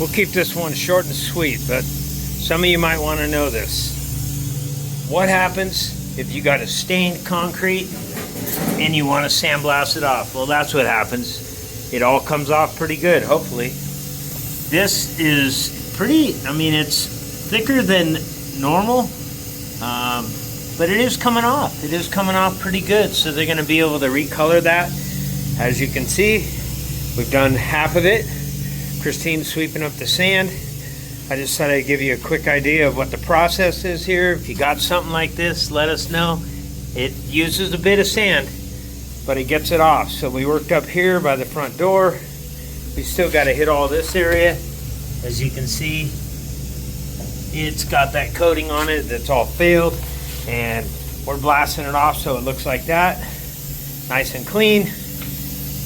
We'll keep this one short and sweet, but some of you might want to know this. What happens if you got a stained concrete and you want to sandblast it off? Well, that's what happens. It all comes off pretty good, hopefully. This is pretty, I mean, it's thicker than normal, but it is coming off. It is coming off pretty good, so they're going to be able to recolor that. As you can see, we've done half of it. Christine's sweeping up the sand. I just thought I'd give you a quick idea of what the process is here. If you got something like this, let us know. It uses a bit of sand, but it gets it off. So we worked up here by the front door. We still got to hit all this area. As you can see, it's got that coating on it that's all failed, and we're blasting it off so it looks like that. Nice and clean.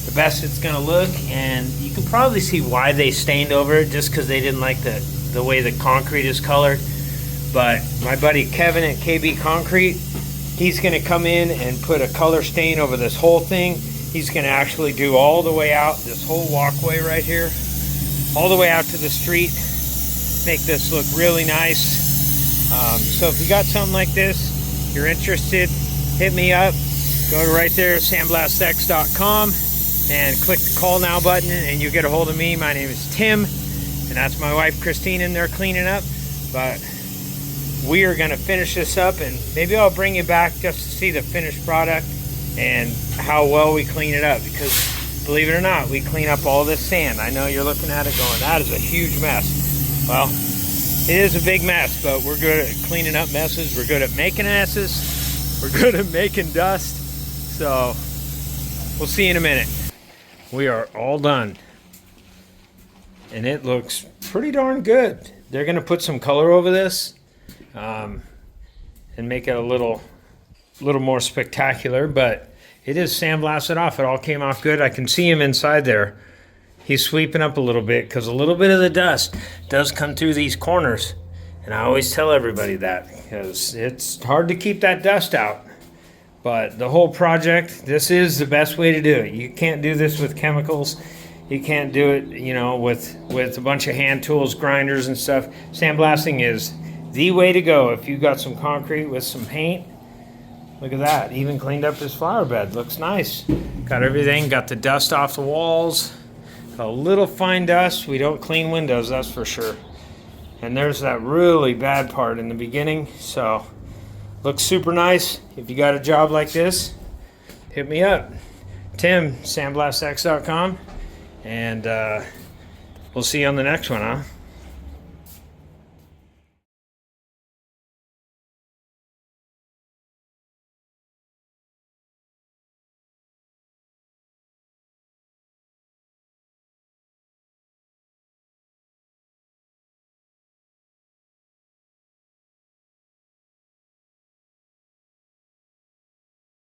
The best it's gonna look, and you can probably see why they stained over it, just because they didn't like the way the concrete is colored. But my buddy Kevin at KB Concrete, he's gonna come in and put a color stain over this whole thing. He's gonna actually do all the way out, this whole walkway right here, all the way out to the street, make this look really nice. So if you got something like this, you're interested, hit me up. Go to right there, sandblastx.com, and click the call now button, and you get a hold of me. My name is Tim, and that's my wife Christine in there cleaning up. But we are going to finish this up, and maybe I'll bring you back just to see the finished product and how well we clean it up, because believe it or not, we clean up all this sand. I know you're looking at it going, that is a huge mess. Well, it is a big mess, but we're good at cleaning up messes. We're good at making messes. We're good at making dust. So we'll see you in a minute. We are all done, and it looks pretty darn good. They're gonna put some color over this and make it a little more spectacular, but it is sandblasted off. It all came off good. I can see him inside there. He's sweeping up a little bit because a little bit of the dust does come through these corners, and I always tell everybody that because it's hard to keep that dust out. But the whole project, this is the best way to do it. You can't do this with chemicals. You can't do it, you know, with a bunch of hand tools, grinders and stuff. Sandblasting is the way to go. If you got some concrete with some paint, look at that. Even cleaned up his flower bed. Looks nice. Got everything, got the dust off the walls. Got a little fine dust. We don't clean windows, that's for sure. And there's that really bad part in the beginning, so looks super nice. If you got a job like this, hit me up. Tim, sandblastx.com, and we'll see you on the next one, huh?